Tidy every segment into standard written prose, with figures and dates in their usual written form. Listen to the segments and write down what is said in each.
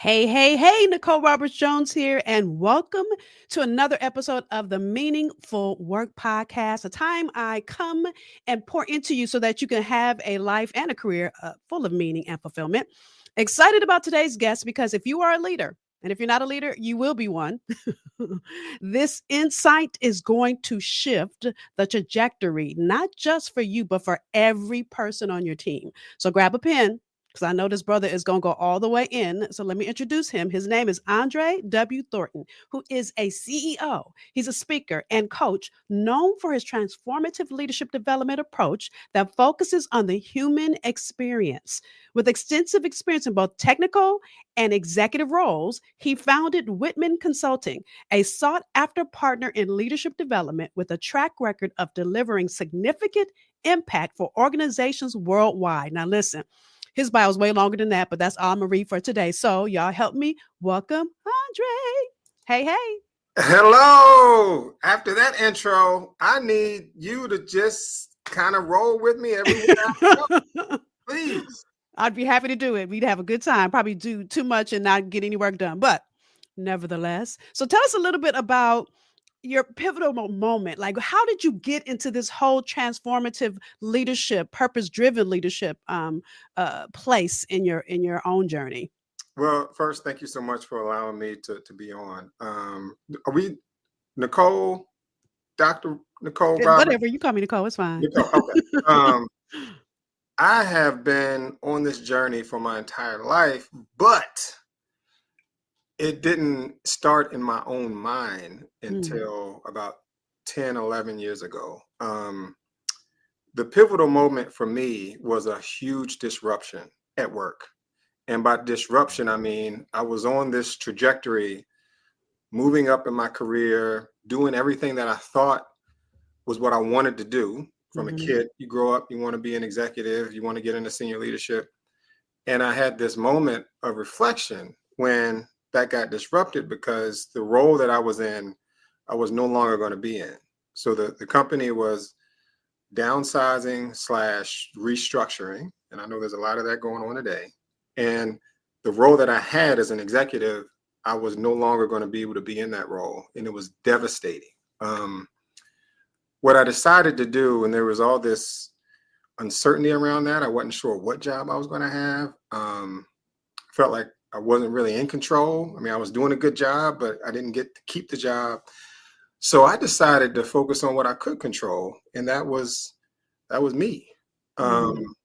Hey, Nicole Roberts Jones here, and welcome to another episode of the Meaningful Work Podcast, a time I come and pour into you so that you can have a life and a career full of meaning and fulfillment. Excited about today's guest because if you are a leader, and if you're not a leader, you will be one. This insight is going to shift the trajectory, not just for you, but for every person on your team. So grab a pen because I know this brother is going to go all the way in. So let me introduce him. His name is Andre W. Thornton, who is a CEO. He's a speaker and coach known for his transformative leadership development approach that focuses on the human experience. With extensive experience in both technical and executive roles, he founded Whitman Consulting, a sought after partner in leadership development with a track record of delivering significant impact for organizations worldwide. Now, listen, his bio is way longer than that, but that's all I'm going to read for today. So, y'all help me welcome Andre. Hey. Hello. After that intro, I need you to just kind of roll with me everywhere I go. Please. I'd be happy to do it. We'd have a good time. Probably do too much and not get any work done, but nevertheless. So tell us a little bit about your pivotal moment. Like, how did you get into this whole transformative leadership, purpose-driven leadership place in your own journey? Well, first, thank you so much for allowing me to be on. Are we Nicole, Dr. Nicole Roberts? Whatever, you call me Nicole, it's fine. Nicole, okay. I have been on this journey for my entire life, but it didn't start in my own mind until about 10, 11 years ago. The pivotal moment for me was a huge disruption at work. And by disruption, I mean, I was on this trajectory, moving up in my career, doing everything that I thought was what I wanted to do. From a kid, you grow up, you want to be an executive, you want to get into senior leadership. And I had this moment of reflection when that got disrupted because the role that I was in, I was no longer going to be in. So the company was downsizing / restructuring. And I know there's a lot of that going on today. And the role that I had as an executive, I was no longer going to be able to be in that role. And it was devastating. What I decided to do, and there was all this uncertainty around that. I wasn't sure what job I was going to have. Felt like I wasn't really in control. I mean, I was doing a good job, but I didn't get to keep the job. So I decided to focus on what I could control, and that was me. And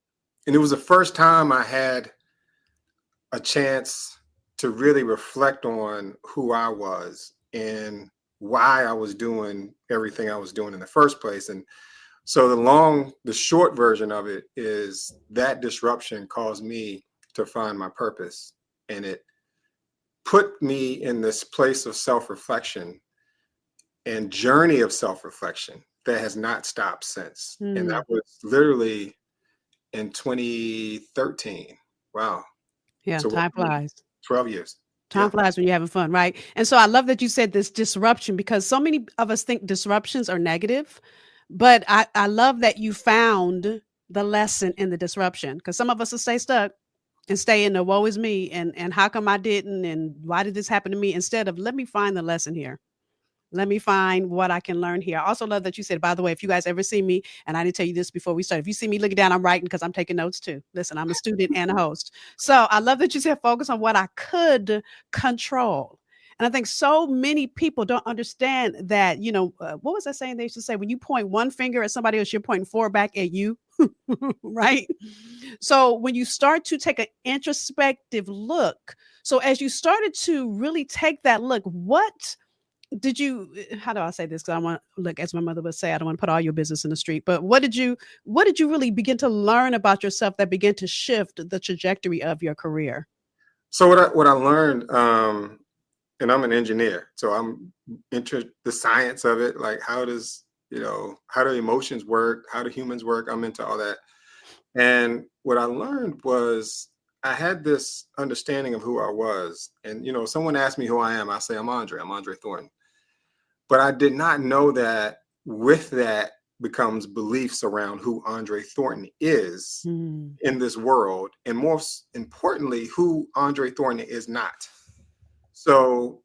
it was the first time I had a chance to really reflect on who I was and why I was doing everything I was doing in the first place. And so the short version of it is that disruption caused me to find my purpose. And it put me in this place of self-reflection and journey of self-reflection that has not stopped since. And that was literally in 2013. Wow. Yeah, So time flies. 12 years. Time flies when you're having fun, right? And so I love that you said this disruption because so many of us think disruptions are negative, but I love that you found the lesson in the disruption because some of us will stay stuck and stay in the woe is me and how come I didn't and why did this happen to me instead of let me find the lesson here. Let me find what I can learn here. I also love that you said, by the way, if you guys ever see me, and I didn't tell you this before we started, if you see me looking down, I'm writing because I'm taking notes too. Listen, I'm a student and a host. So I love that you said focus on what I could control. And I think so many people don't understand that, what was I saying? They used to say, when you point one finger at somebody else, you're pointing four back at you, right? So when you start to take an introspective look, so as you started to really take that look, what did you how do I say this? Because I want look, as my mother would say, I don't want to put all your business in the street. But what did you really begin to learn about yourself that began to shift the trajectory of your career? So what I learned, and I'm an engineer, so I'm into the science of it. Like how do emotions work? How do humans work? I'm into all that. And what I learned was I had this understanding of who I was. And, someone asked me who I am. I say, I'm Andre Thornton. But I did not know that with that, becomes beliefs around who Andre Thornton is Mm. in this world, and most importantly, who Andre Thornton is not. So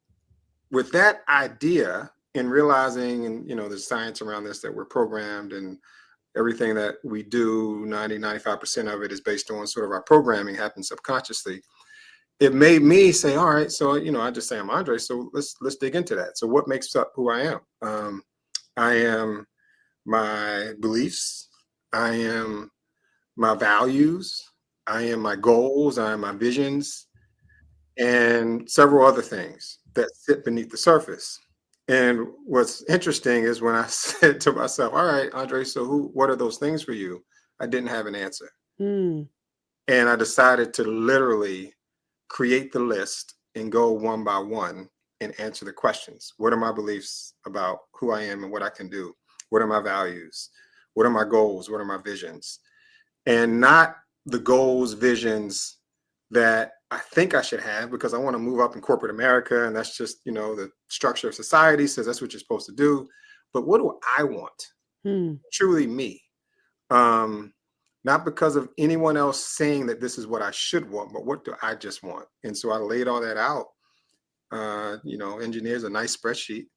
with that idea and realizing, and there's science around this, that we're programmed, and everything that we do, 95% of it is based on sort of our programming happens subconsciously. It made me say, all right, so I just say I'm Andre, so let's dig into that. So what makes up who I am? I am my beliefs, I am my values, I am my goals, I am my visions, and several other things that sit beneath the surface. And what's interesting is when I said to myself, all right, Andre, so what are those things for you? I didn't have an answer. Mm. And I decided to literally create the list and go one by one and answer the questions. What are my beliefs about who I am and what I can do? What are my values? What are my goals? What are my visions? And not the goals, visions that I think I should have because I want to move up in corporate America. And that's just, the structure of society says that's what you're supposed to do. But what do I want? Mm. Truly me. Not because of anyone else saying that this is what I should want, but what do I just want? And so I laid all that out. Engineers, a nice spreadsheet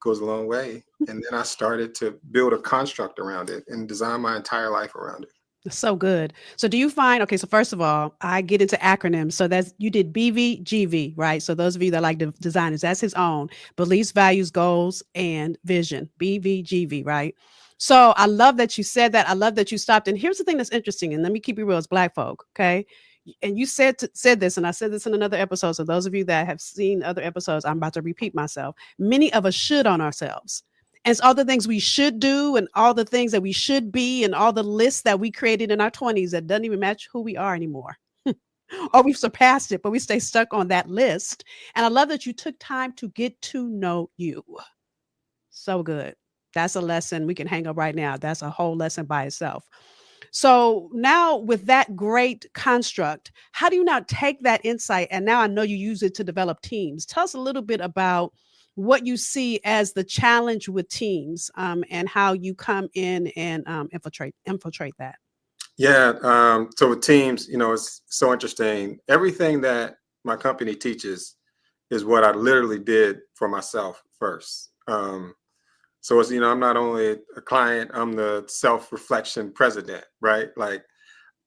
goes a long way. And then I started to build a construct around it and design my entire life around it. So good. So do you find, okay, so first of all, I get into acronyms. So you did BVGV, right? So those of you that like the designers, that's his own: beliefs, values, goals, and vision, BVGV, right? So I love that you said that. I love that you stopped. And here's the thing that's interesting. And let me keep it real as Black folk. Okay. And you said this, and I said this in another episode. So those of you that have seen other episodes, I'm about to repeat myself. Many of us should on ourselves. And it's all the things we should do and all the things that we should be and all the lists that we created in our 20s that doesn't even match who we are anymore. Or we've surpassed it, but we stay stuck on that list. And I love that you took time to get to know you. So good. That's a lesson we can hang up right now. That's a whole lesson by itself. So now with that great construct, how do you now take that insight? And now I know you use it to develop teams. Tell us a little bit about what you see as the challenge with teams, and how you come in and infiltrate that. Yeah. So with teams, it's so interesting. Everything that my company teaches is what I literally did for myself first. So it's, I'm not only a client, I'm the self-reflection president, right? Like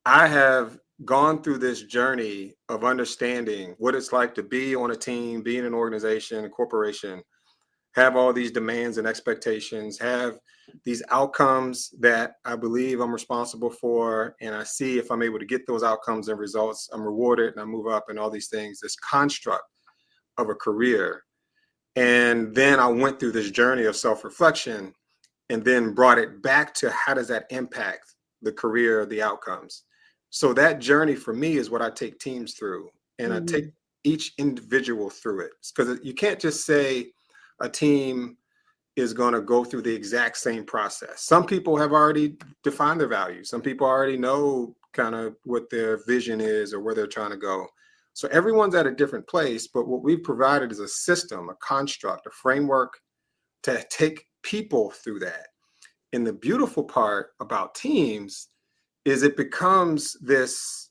I have gone through this journey of understanding what it's like to be on a team, be in an organization, a corporation, have all these demands and expectations, have these outcomes that I believe I'm responsible for. And I see if I'm able to get those outcomes and results, I'm rewarded and I move up and all these things, this construct of a career. And then I went through this journey of self-reflection and then brought it back to how does that impact the career, the outcomes. So that journey for me is what I take teams through. And I take each individual through it. Because you can't just say a team is going to go through the exact same process. Some people have already defined their values. Some people already know kind of what their vision is or where they're trying to go. So everyone's at a different place, but what we've provided is a system, a construct, a framework to take people through that. And the beautiful part about teams is it becomes this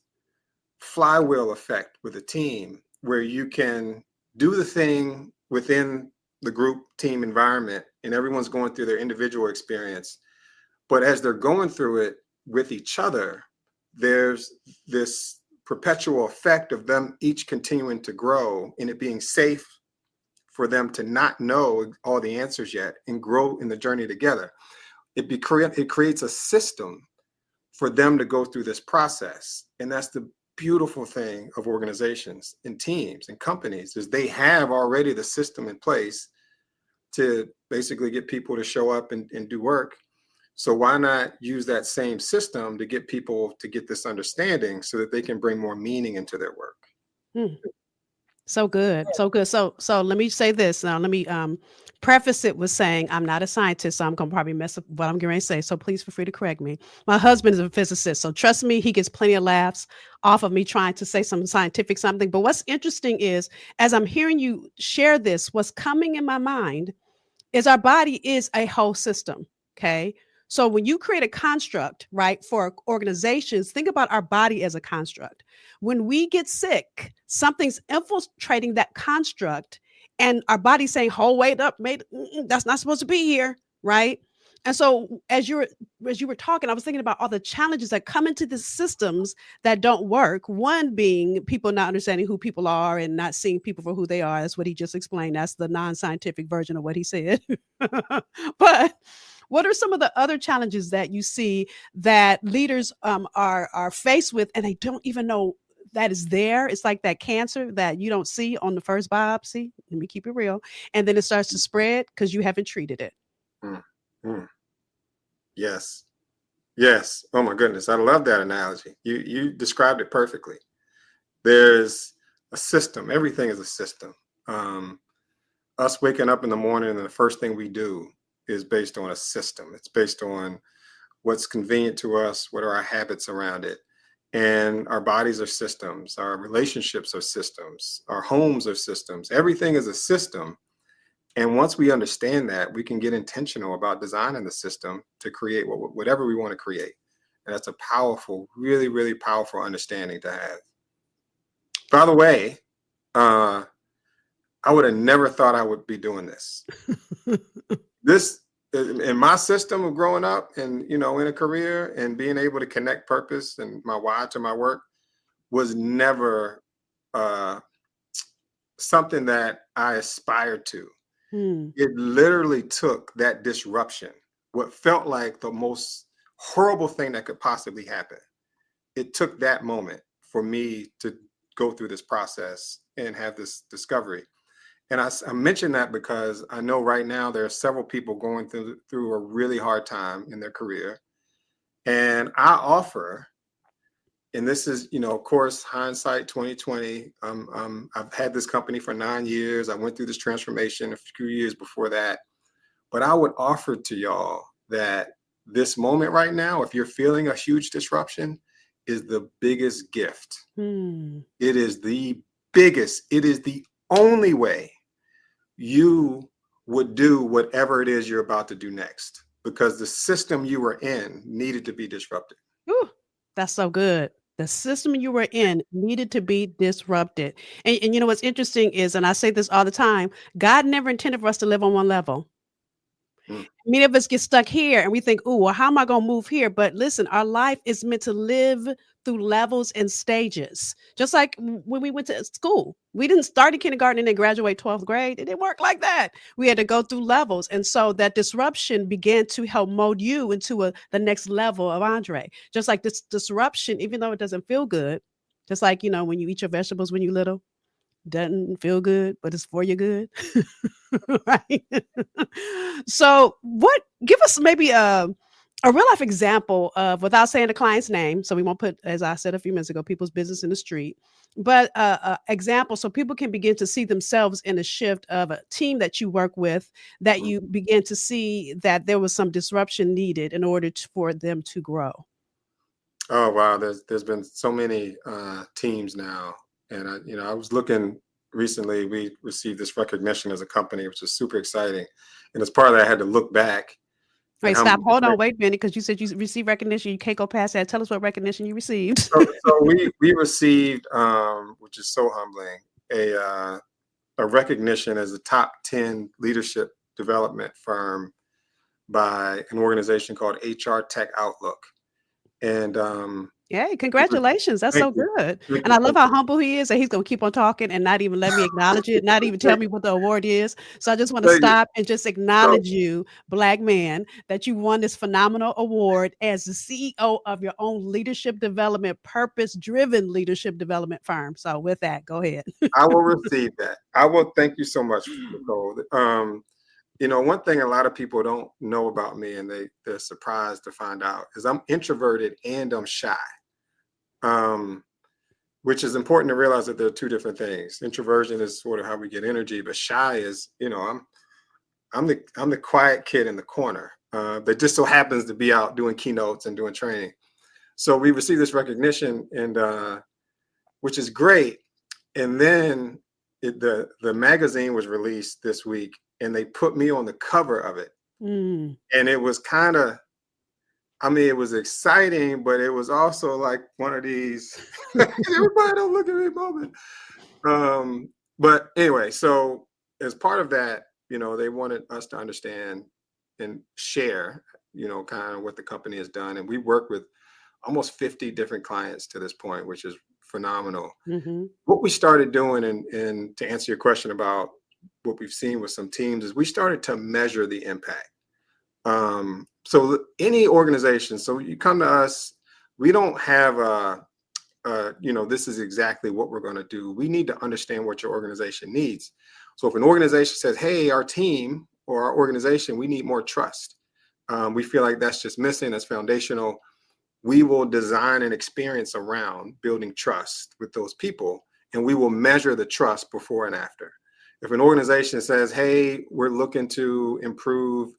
flywheel effect with a team where you can do the thing within the group team environment and everyone's going through their individual experience. But as they're going through it with each other, there's this perpetual effect of them each continuing to grow and it being safe for them to not know all the answers yet and grow in the journey together. It creates a system for them to go through this process. And that's the beautiful thing of organizations and teams and companies is they have already the system in place to basically get people to show up and do work. So why not use that same system to get people to get this understanding so that they can bring more meaning into their work? Hmm. So good. So good. So let me say this now. Let me preface it with saying I'm not a scientist, so I'm gonna probably mess up what I'm going to say. So please feel free to correct me. My husband is a physicist, so trust me, he gets plenty of laughs off of me trying to say some scientific something. But what's interesting is as I'm hearing you share this, what's coming in my mind is our body is a whole system. Okay. So when you create a construct, right, for organizations, think about our body as a construct. When we get sick, something's infiltrating that construct, and our body's saying, "Oh, wait up, mate, that's not supposed to be here," right? And so as you were talking, I was thinking about all the challenges that come into the systems that don't work. One being people not understanding who people are and not seeing people for who they are. That's what he just explained. That's the non-scientific version of what he said. But what are some of the other challenges that you see that leaders are faced with, and they don't even know that is there? It's like that cancer that you don't see on the first biopsy. Let me keep it real, and then it starts to spread because you haven't treated it. Mm, mm. Yes. Yes. Oh my goodness. I love that analogy. You described it perfectly. There's a system. Everything is a system. Um, Us waking up in the morning and the first thing we do is based on a system. It's based on what's convenient to us, what are our habits around it. And our bodies are systems, our relationships are systems, our homes are systems. Everything is a system. And once we understand that, we can get intentional about designing the system to create whatever we want to create. And that's a powerful, really, really powerful understanding to have. By the way, I would have never thought I would be doing this. This in my system of growing up and, in a career and being able to connect purpose and my why to my work was never uh, something that I aspired to. Hmm. It literally took that disruption, what felt like the most horrible thing that could possibly happen. It took that moment for me to go through this process and have this discovery. And I mention that because I know right now there are several people going through a really hard time in their career. And I offer, and this is, of course, hindsight 2020. I've had this company for 9 years. I went through this transformation a few years before that. But I would offer to y'all that this moment right now, if you're feeling a huge disruption, is the biggest gift. Hmm. It is the biggest, it is the only way you would do whatever it is you're about to do next, because the system you were in needed to be disrupted. Ooh, that's so good. The system you were in needed to be disrupted. And you know what's interesting is, and I say this all the time, God never intended for us to live on one level. Mm. Many of us get stuck here and we think, oh, well, how am I going to move here? But listen, our life is meant to live through levels and stages. Just like when we went to school, we didn't start in kindergarten and then graduate 12th grade. It didn't work like that. We had to go through levels. And so that disruption began to help mold you into the next level of Andre. Just like this disruption, even though it doesn't feel good, just like, when you eat your vegetables when you're little, doesn't feel good, but it's for your good. Right. So give us maybe a real life example of, without saying the client's name, so we won't put, as I said a few minutes ago, people's business in the street, but example so people can begin to see themselves in a shift of a team that you work with, that you begin to see that there was some disruption needed in order for them to grow. Oh wow, there's been so many teams now, and I was looking recently. We received this recognition as a company, which is super exciting, and as part of that, I had to look back at Wait, how stop. much. Hold on. Wait a minute, because you said you received recognition. You can't go past that. Tell us what recognition you received. So we received, which is so humbling, a recognition as a top 10 leadership development firm by an organization called HR Tech Outlook, and Yay, congratulations. That's thank so you, good. thank And you, I love thank how you. humble he is, that he's going to keep on talking and not even let me acknowledge it, not even tell me what the award is. So I just want to Thank you. stop and just So acknowledge you, Black man, that you won this phenomenal award as the CEO of your own leadership development, purpose-driven leadership development firm. So with that, go ahead. I will receive that. I will. Thank you so much, Nicole. One thing a lot of people don't know about me, and they're surprised to find out, is I'm introverted and I'm shy. Um, which is important to realize that there are two different things. Introversion is sort of how we get energy, but shy is, I'm the quiet kid in the corner that just so happens to be out doing keynotes and doing training. So we received this recognition, and which is great. And then the magazine was released this week, and they put me on the cover of it, Mm, and it was kind of I mean, it was exciting, but it was also like one of these everybody don't look at me moment. But anyway, so as part of that, they wanted us to understand and share, kind of what the company has done. And we work with almost 50 different clients to this point, which is phenomenal. Mm-hmm. What we started doing, and to answer your question about what we've seen with some teams, is we started to measure the impact. So any organization, so you come to us, we don't have this is exactly what we're going to do. We need to understand what your organization needs. So if an organization says, hey, our team or our organization, we need more trust. We feel like that's just missing, that's foundational. We will design an experience around building trust with those people, and we will measure the trust before and after. If an organization says, hey, we're looking to improve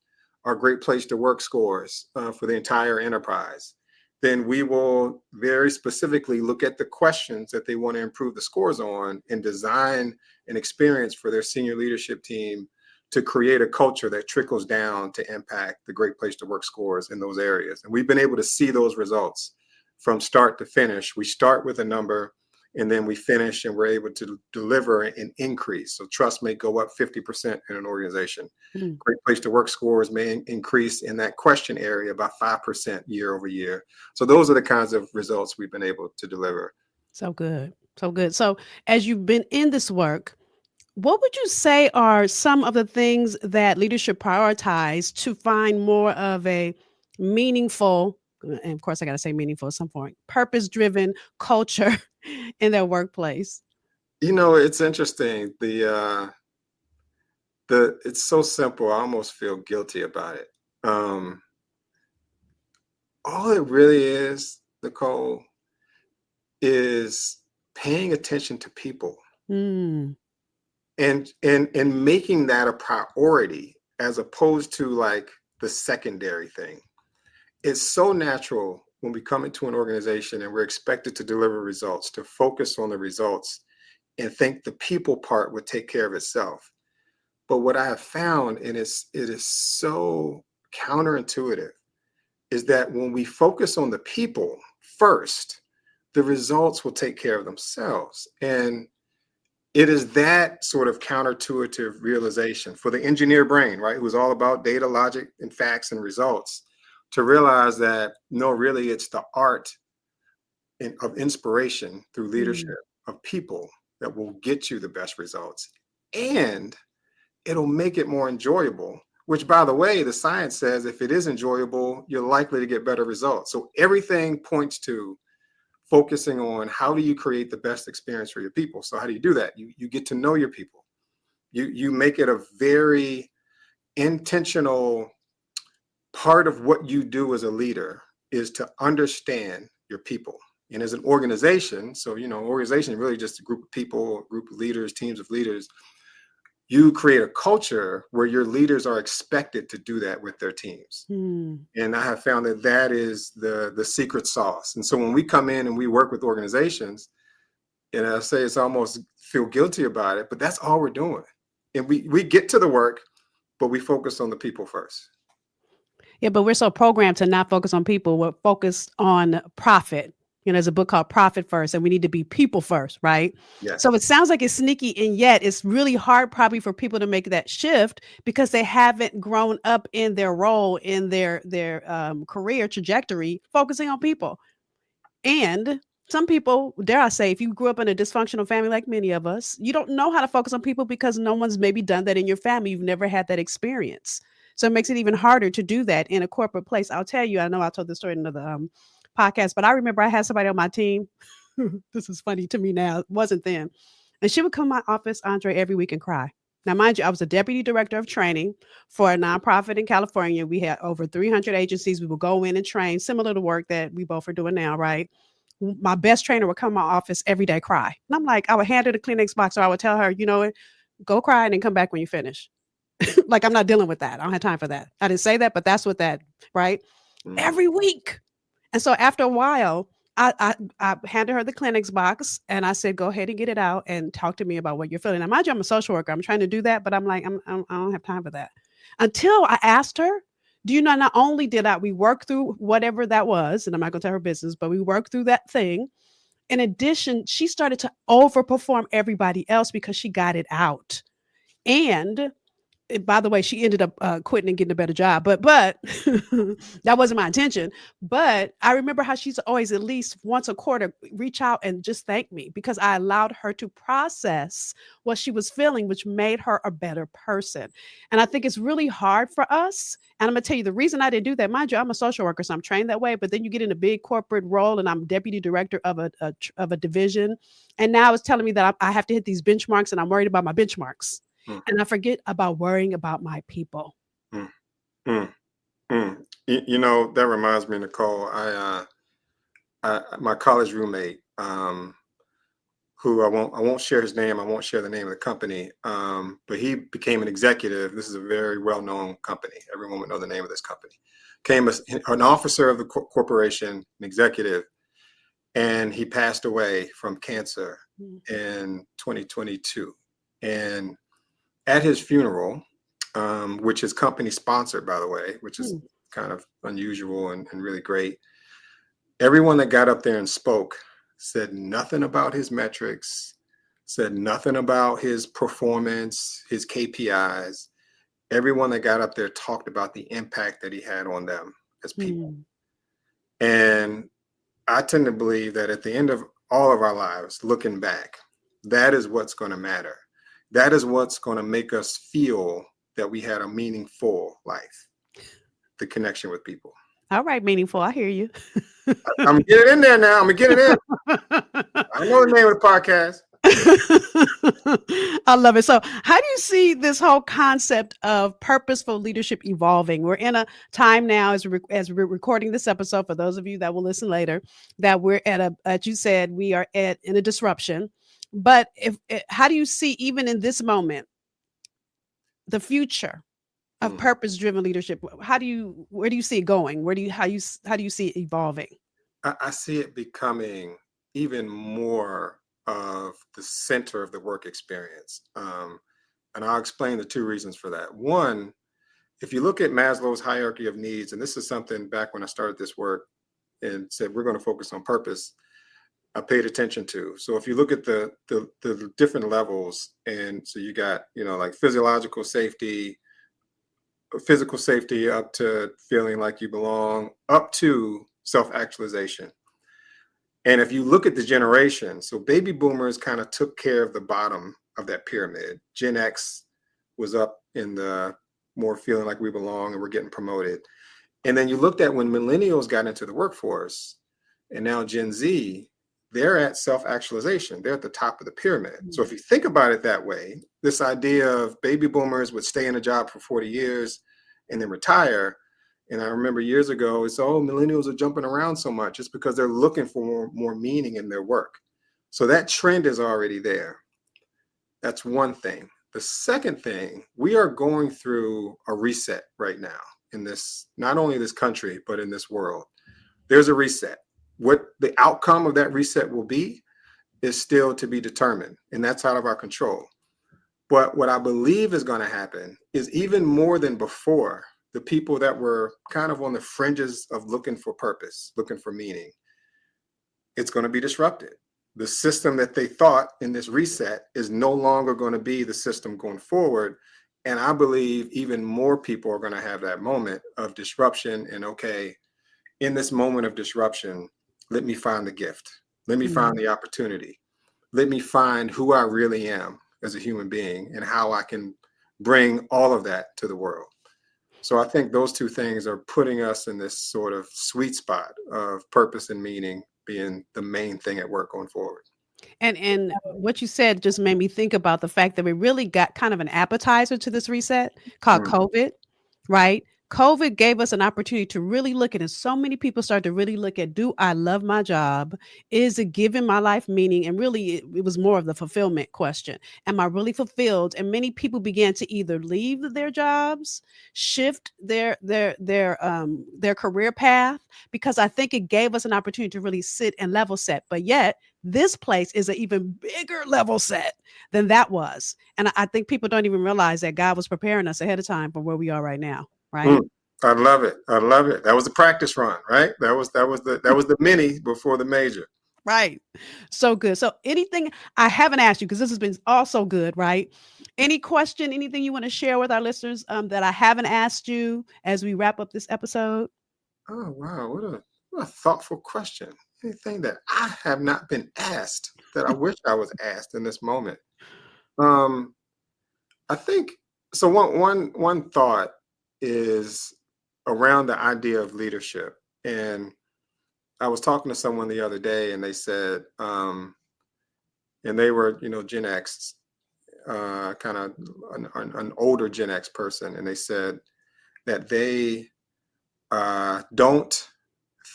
our great place to work scores for the entire enterprise, then we will very specifically look at the questions that they want to improve the scores on and design an experience for their senior leadership team to create a culture that trickles down to impact the great place to work scores in those areas. And we've been able to see those results from start to finish. We start with a number and then we finish and we're able to deliver an increase. So trust may go up 50% in an organization. Mm. Great place to work scores may increase in that question area by 5% year over year. So those are the kinds of results we've been able to deliver. So good. So good. So as you've been in this work, what would you say are some of the things that leadership prioritize to find more of a meaningful, and of course I got to say meaningful at some point, purpose-driven culture in their workplace? It's interesting. It's so simple. I almost feel guilty about it. All it really is, Nicole, is paying attention to people Mm, and making that a priority as opposed to like the secondary thing. It's so natural when we come into an organization and we're expected to deliver results to focus on the results and think the people part would take care of itself. But what I have found, and it is so counterintuitive, is that when we focus on the people first, the results will take care of themselves. And it is that sort of counterintuitive realization for the engineer brain, right, who's all about data, logic, and facts and results, to realize that no, really, it's the art of inspiration through mm, leadership of people that will get you the best results. And it'll make it more enjoyable, which, by the way, the science says if it is enjoyable, you're likely to get better results. So everything points to focusing on how do you create the best experience for your people. So how do you do that? You get to know your people. You make it a very intentional part of what you do as a leader is to understand your people. And as an organization, so organization is really just a group of people, a group of leaders, teams of leaders. You create a culture where your leaders are expected to do that with their teams. mm. And I have found that is the secret sauce. And so when we come in and we work with organizations, and I say it's almost feel guilty about it, but that's all we're doing. And we get to the work, but we focus on the people first. Yeah, but we're so programmed to not focus on people. We're focused on profit. There's a book called Profit First, and we need to be people first, right? So it Yes. sounds like it's sneaky, and yet it's really hard probably for people to make that shift because they haven't grown up in their role in their career trajectory, focusing on people. And some people, dare I say, if you grew up in a dysfunctional family like many of us, you don't know how to focus on people because no one's maybe done that in your family. You've never had that experience. So it makes it even harder to do that in a corporate place. I'll tell you, I know I told this story in another podcast, but I remember I had somebody on my team. This is funny to me now. It wasn't then. And she would come to my office, Andre, every week and cry. Now, mind you, I was a deputy director of training for a nonprofit in California. We had over 300 agencies. We would go in and train, similar to work that we both are doing now, right? My best trainer would come to my office every day, cry. And I'm like, I would hand her the Kleenex box, or I would tell her, you know what, go cry and then come back when you finish. Like, I'm not dealing with that. I don't have time for that. I didn't say that, but that's what that, right? Mm. Every week. And so after a while, I handed her the Kleenex box and I said, go ahead and get it out and talk to me about what you're feeling. Now, mind you, I'm a social worker. I'm trying to do that, but I'm like, I don't have time for that. Until I asked her, Do you know, not only did we work through whatever that was, and I'm not going to tell her business, but we worked through that thing. In addition, she started to overperform everybody else because she got it out. And by the way, she ended up quitting and getting a better job. But that wasn't my intention. But I remember how she's always at least once a quarter reach out and just thank me because I allowed her to process what she was feeling, which made her a better person. And I think it's really hard for us. And I'm gonna tell you the reason I didn't do that. Mind you, I'm a social worker, so I'm trained that way. But then you get in a big corporate role, and I'm deputy director of a division, and now it's telling me that I have to hit these benchmarks, and I'm worried about my benchmarks. Mm, And I forget about worrying about my people. mm, mm, mm. You know, that reminds me, Nicole. My college roommate, who I won't share his name. I won't share the name of the company. But he became an executive. This is a very well-known company. Everyone would know the name of this company. Came as an officer of the corporation, an executive, and he passed away from cancer in 2022. And at his funeral, which his company sponsored, by the way, which is kind of unusual and really great. Everyone that got up there and spoke said nothing about his metrics, said nothing about his performance, his KPIs. Everyone that got up there talked about the impact that he had on them as people. And I tend to believe that at the end of all of our lives, looking back, that is what's going to matter. That is what's going to make us feel that we had a meaningful life, the connection with people. All right, meaningful. I hear you. I'm gonna get it in there now. I'm gonna get it in. I know the name of the podcast. I love it. So, how do you see this whole concept of purposeful leadership evolving? We're in a time now, as we're recording this episode. For those of you that will listen later, that we're as you said, we are in a disruption. But how do you see, even in this moment, the future of purpose-driven leadership? Where do you see it going? How do you see it evolving? I see it becoming even more of the center of the work experience. And I'll explain the two reasons for that. One, if you look at Maslow's hierarchy of needs, and this is something back when I started this work and said we're going to focus on purpose, I paid attention to. So if you look at the different levels, and so you got, like physical safety up to feeling like you belong, up to self-actualization. And if you look at the generation, so baby boomers kind of took care of the bottom of that pyramid. Gen X was up in the more feeling like we belong and we're getting promoted. And then you looked at when millennials got into the workforce, and now Gen Z, they're at self-actualization. They're at the top of the pyramid. So if you think about it that way, this idea of baby boomers would stay in a job for 40 years and then retire. And I remember years ago, it's, millennials are jumping around so much. It's because they're looking for more meaning in their work. So that trend is already there. That's one thing. The second thing, we are going through a reset right now in this, not only this country, but in this world. There's a reset. What the outcome of that reset will be is still to be determined, and that's out of our control. But what I believe is going to happen is, even more than before, the people that were kind of on the fringes of looking for purpose, looking for meaning, it's going to be disrupted. The system that they thought in this reset is no longer going to be the system going forward. And I believe even more people are going to have that moment of disruption. And okay, in this moment of disruption, let me find the gift. Let me find the opportunity. Let me find who I really am as a human being and how I can bring all of that to the world. So I think those two things are putting us in this sort of sweet spot of purpose and meaning being the main thing at work going forward. And what you said just made me think about the fact that we really got kind of an appetizer to this reset called COVID, right? COVID gave us an opportunity to really look at it. So many people started to really look at, do I love my job? Is it giving my life meaning? And really, it was more of the fulfillment question. Am I really fulfilled? And many people began to either leave their jobs, shift their career path, because I think it gave us an opportunity to really sit and level set. But yet, this place is an even bigger level set than that was. And I think people don't even realize that God was preparing us ahead of time for where we are right now. Right. I love it. I love it. That was the practice run, right? That was the mini before the major. Right. So good. So anything I haven't asked you, because this has been also good, right? Any question, anything you want to share with our listeners that I haven't asked you as we wrap up this episode? Oh wow, what a thoughtful question. Anything that I have not been asked that I wish I was asked in this moment. Um, I think so. One thought is around the idea of leadership, and I was talking to someone the other day, and they said, and they were, Gen X, kind of an older Gen X person, and they said that they don't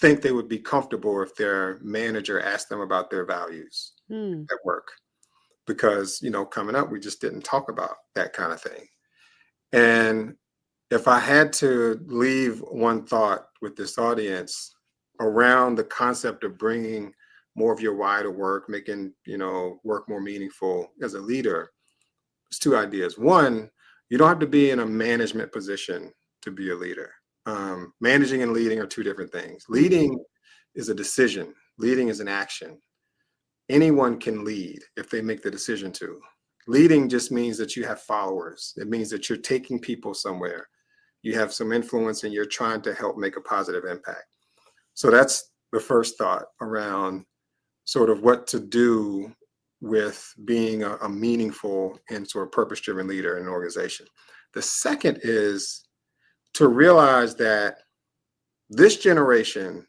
think they would be comfortable if their manager asked them about their values at work, because coming up we just didn't talk about that kind of thing. And if I had to leave one thought with this audience around the concept of bringing more of your why to work, making work more meaningful as a leader, it's two ideas. One, you don't have to be in a management position to be a leader. Managing and leading are two different things. Leading is a decision. Leading is an action. Anyone can lead if they make the decision to. Leading just means that you have followers. It means that you're taking people somewhere. You have some influence and you're trying to help make a positive impact. So that's the first thought around sort of what to do with being a meaningful and sort of purpose-driven leader in an organization. The second is to realize that this generation,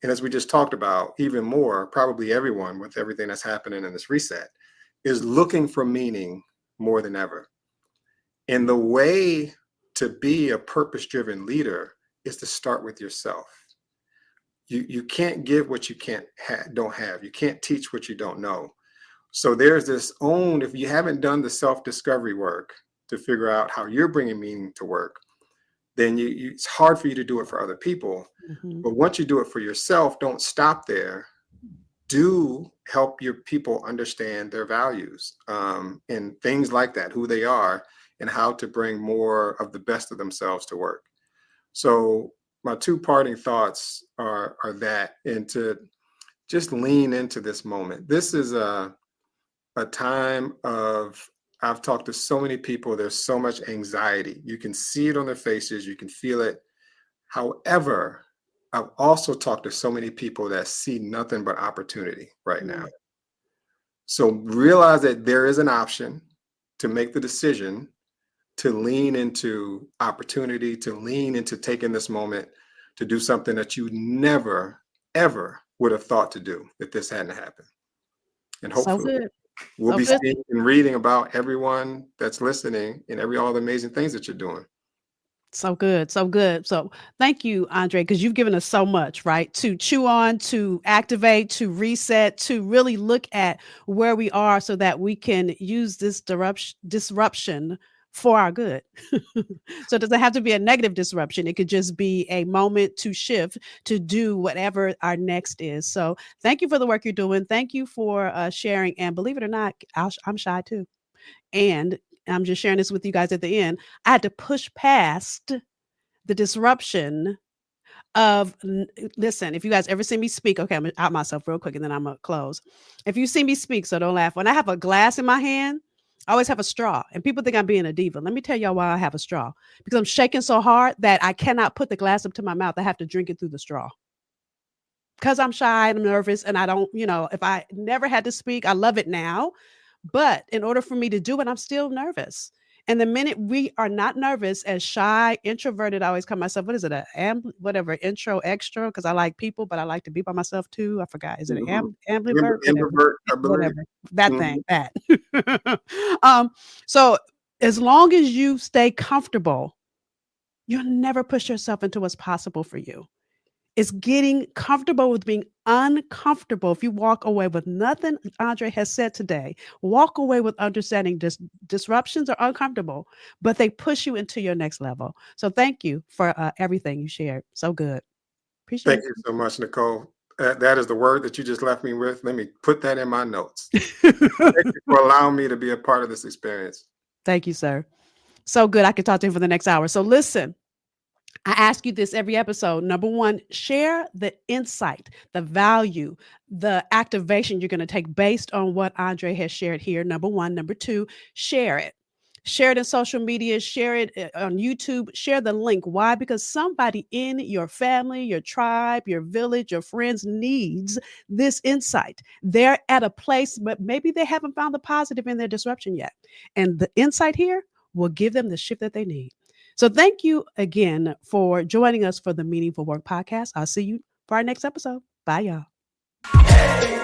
and as we just talked about, even more, probably everyone with everything that's happening in this reset, is looking for meaning more than ever. And the way to be a purpose-driven leader is to start with yourself. You can't give what you don't have. You can't teach what you don't know. So there's this if you haven't done the self-discovery work to figure out how you're bringing meaning to work, then it's hard for you to do it for other people. Mm-hmm. But once you do it for yourself, don't stop there. Do help your people understand their values, and things like that, who they are, and how to bring more of the best of themselves to work. So my two parting thoughts are that, and to just lean into this moment. This is a time of, I've talked to so many people, there's so much anxiety. You can see it on their faces, you can feel it. However, I've also talked to so many people that see nothing but opportunity right now. So realize that there is an option to make the decision to lean into opportunity, to lean into taking this moment to do something that you never, ever would have thought to do if this hadn't happened. And hopefully we'll be seeing and reading about everyone that's listening and all the amazing things that you're doing. So good. So good. So thank you, Andre, because you've given us so much, right? To chew on, to activate, to reset, to really look at where we are so that we can use this disruption for our good. So it doesn't have to be a negative disruption. It could just be a moment to shift, to do whatever our next is. So thank you for the work you're doing. Thank you for sharing. And believe it or not, I'm shy too. And I'm just sharing this with you guys at the end. I had to push past the disruption of, listen, if you guys ever see me speak, okay, I'm gonna out myself real quick and then I'm gonna close. If you see me speak, so don't laugh. When I have a glass in my hand, I always have a straw, and people think I'm being a diva. Let me tell y'all why I have a straw, because I'm shaking so hard that I cannot put the glass up to my mouth. I have to drink it through the straw. Because I'm shy and I'm nervous and I don't, if I never had to speak, I love it now. But in order for me to do it, I'm still nervous. And the minute we are not nervous, as shy, introverted, I always call myself, what is it? Whatever, intro, extra, because I like people, but I like to be by myself too. I forgot. Is it an ambivert? Ambivert, I believe. Whatever. That thing, that. So as long as you stay comfortable, you'll never push yourself into what's possible for you. It's getting comfortable with being uncomfortable. If you walk away with nothing Andre has said today, walk away with understanding disruptions are uncomfortable, but they push you into your next level. So thank you for everything you shared. So good. Appreciate it. Thank you so much, Nicole. That is the word that you just left me with. Let me put that in my notes. Thank you for allowing me to be a part of this experience. Thank you, sir. So good. I could talk to him for the next hour. So listen. I ask you this every episode. Number one, share the insight, the value, the activation you're going to take based on what Andre has shared here. Number one. Number two, share it. Share it in social media, share it on YouTube, share the link. Why? Because somebody in your family, your tribe, your village, your friends needs this insight. They're at a place, but maybe they haven't found the positive in their disruption yet. And the insight here will give them the shift that they need. So thank you again for joining us for the Meaningful Work podcast. I'll see you for our next episode. Bye, y'all.